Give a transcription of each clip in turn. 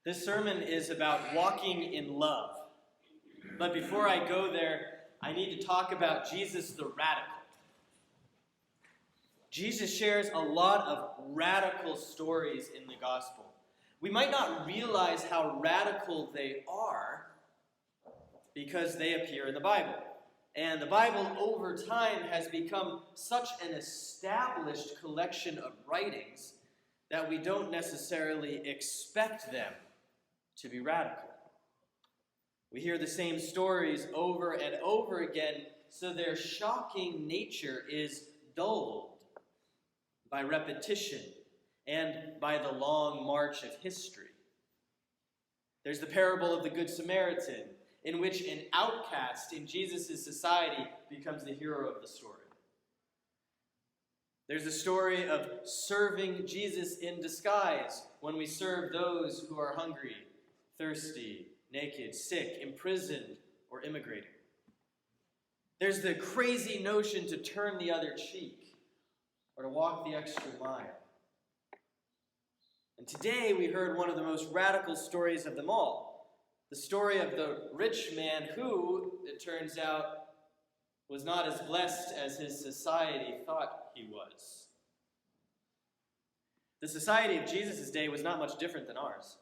This sermon is about walking in love. But before I go there, I need to talk about Jesus the radical. Jesus shares a lot of radical stories in the gospel. We might not realize how radical they are because they appear in the Bible. And the Bible, over time, has become such an established collection of writings that we don't necessarily expect them to be radical. We hear the same stories over and over again, so their shocking nature is dulled by repetition and by the long march of history. There's the parable of the Good Samaritan, in which an outcast in Jesus' society becomes the hero of the story. There's the story of serving Jesus in disguise when we serve those who are hungry, thirsty, naked, sick, imprisoned, or immigrating. There's the crazy notion to turn the other cheek or to walk the extra mile. And today we heard one of the most radical stories of them all, the story of the rich man who, it turns out, was not as blessed as his society thought he was. The society of Jesus' day was not much different than ours.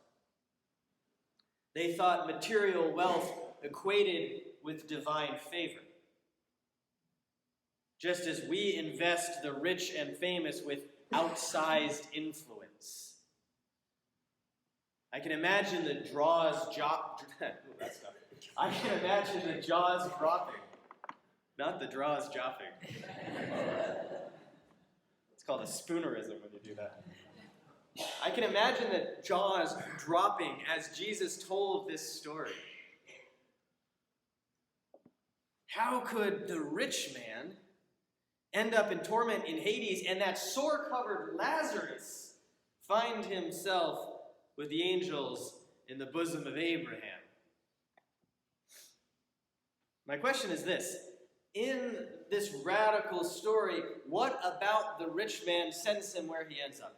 They thought material wealth equated with divine favor. Just as we invest the rich and famous with outsized influence. I can imagine the jaws dropping. Not the draws dropping. It's called a spoonerism when you do that. I can imagine the jaws dropping as Jesus told this story. How could the rich man end up in torment in Hades and that sore-covered Lazarus find himself with the angels in the bosom of Abraham? My question is this. In this radical story, what about the rich man sends him where he ends up?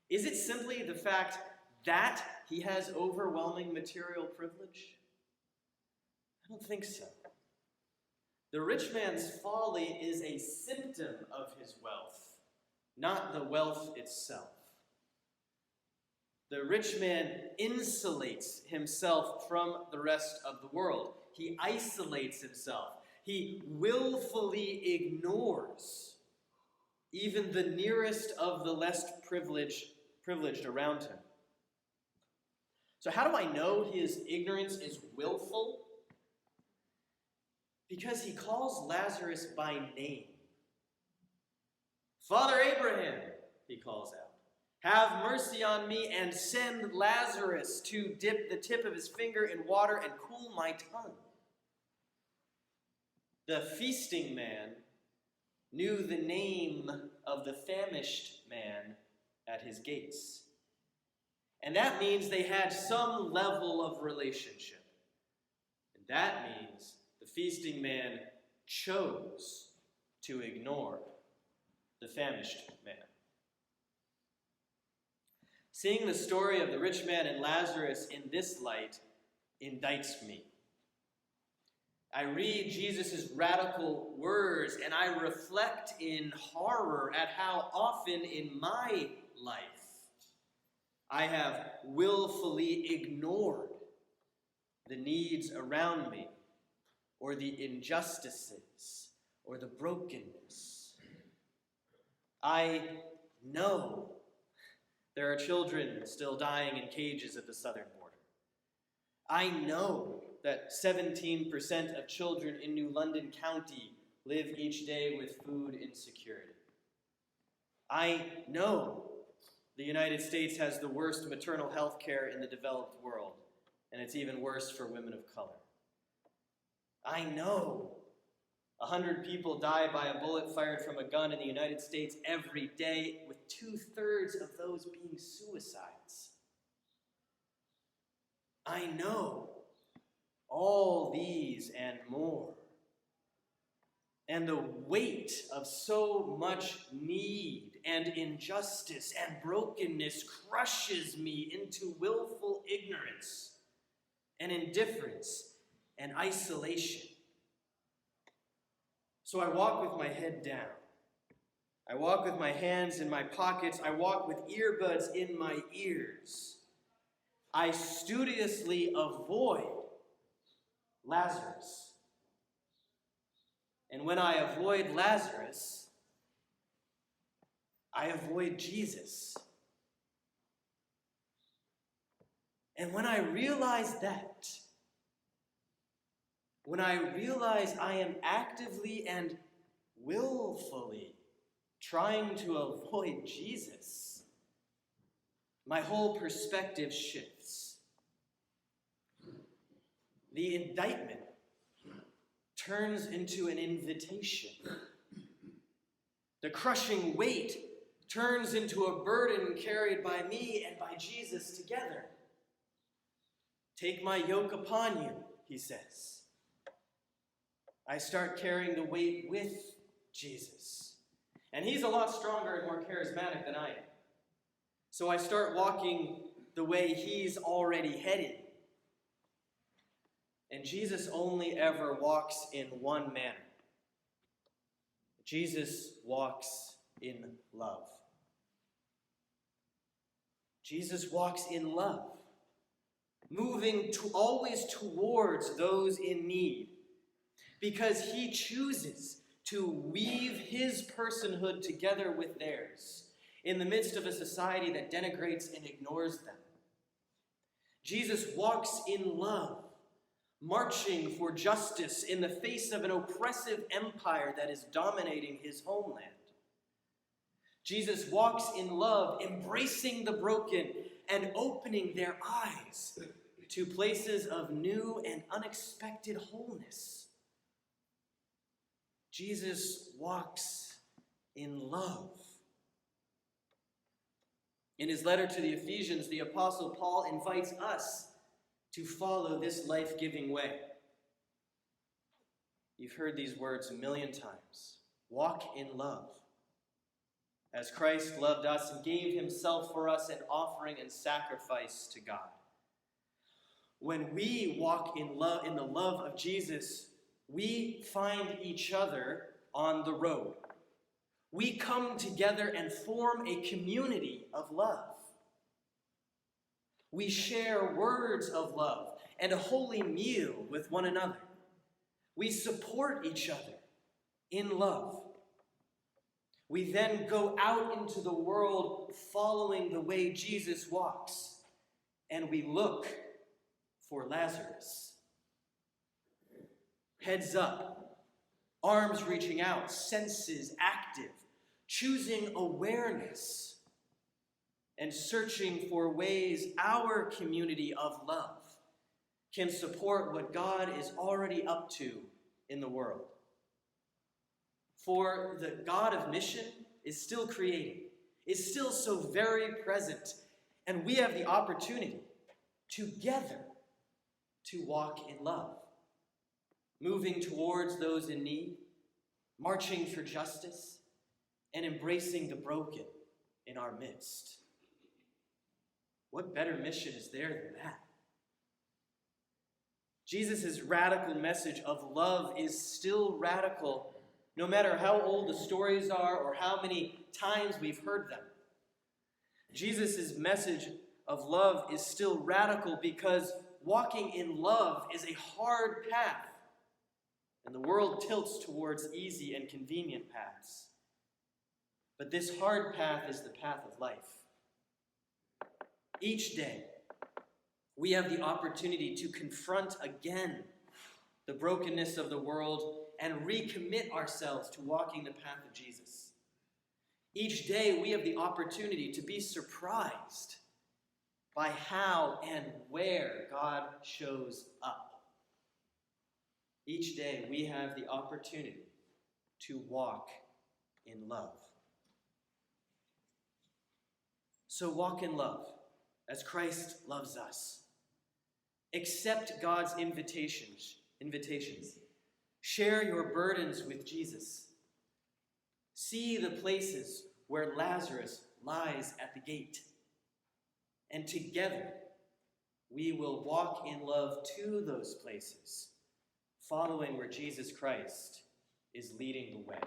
Is it simply the fact that he has overwhelming material privilege? I don't think so. The rich man's folly is a symptom of his wealth, not the wealth itself. The rich man insulates himself from the rest of the world. He isolates himself. He willfully ignores even the nearest of the less privileged around him. So how do I know his ignorance is willful? Because he calls Lazarus by name. Father Abraham, he calls out, have mercy on me and send Lazarus to dip the tip of his finger in water and cool my tongue. The feasting man knew the name of the famished man at his gates. And that means they had some level of relationship. And that means the feasting man chose to ignore the famished man. Seeing the story of the rich man and Lazarus in this light indicts me. I read Jesus' radical words and I reflect in horror at how often in my life I have willfully ignored the needs around me or the injustices or the brokenness. I know there are children still dying in cages at the southern border. I know that 17% of children in New London County live each day with food insecurity. I know the United States has the worst maternal health care in the developed world, and it's even worse for women of color. I know 100 people die by a bullet fired from a gun in the United States every day, with 2/3 of those being suicides. I know all these and more. And the weight of so much need and injustice and brokenness crushes me into willful ignorance and indifference and isolation. So I walk with my head down. I walk with my hands in my pockets. I walk with earbuds in my ears. I studiously avoid Lazarus. And when I avoid Lazarus, I avoid Jesus. And when I realize that, when I realize I am actively and willfully trying to avoid Jesus, my whole perspective shifts. The indictment turns into an invitation. The crushing weight turns into a burden carried by me and by Jesus together. Take my yoke upon you, he says. I start carrying the weight with Jesus. And he's a lot stronger and more charismatic than I am. So I start walking the way he's already headed. And Jesus only ever walks in one manner. Jesus walks in love. Jesus walks in love, moving always towards those in need, because he chooses to weave his personhood together with theirs in the midst of a society that denigrates and ignores them. Jesus walks in love, marching for justice in the face of an oppressive empire that is dominating his homeland. Jesus walks in love, embracing the broken and opening their eyes to places of new and unexpected wholeness. Jesus walks in love. In his letter to the Ephesians, the Apostle Paul invites us to follow this life-giving way. You've heard these words a million times. Walk in love, as Christ loved us and gave himself for us an offering and sacrifice to God. When we walk in love, in the love of Jesus, we find each other on the road. We come together and form a community of love. We share words of love and a holy meal with one another. We support each other in love. We then go out into the world following the way Jesus walks, and we look for Lazarus. Heads up, arms reaching out, senses active, choosing awareness, and searching for ways our community of love can support what God is already up to in the world. For the God of mission is still creating, is still so very present, and we have the opportunity together to walk in love, moving towards those in need, marching for justice, and embracing the broken in our midst. What better mission is there than that? Jesus' radical message of love is still radical, no matter how old the stories are or how many times we've heard them. Jesus' message of love is still radical because walking in love is a hard path, and the world tilts towards easy and convenient paths. But this hard path is the path of life. Each day, we have the opportunity to confront again the brokenness of the world and recommit ourselves to walking the path of Jesus. Each day, we have the opportunity to be surprised by how and where God shows up. Each day, we have the opportunity to walk in love. So walk in love as Christ loves us. Accept God's invitations. Share your burdens with Jesus. See the places where Lazarus lies at the gate. And together, we will walk in love to those places, following where Jesus Christ is leading the way.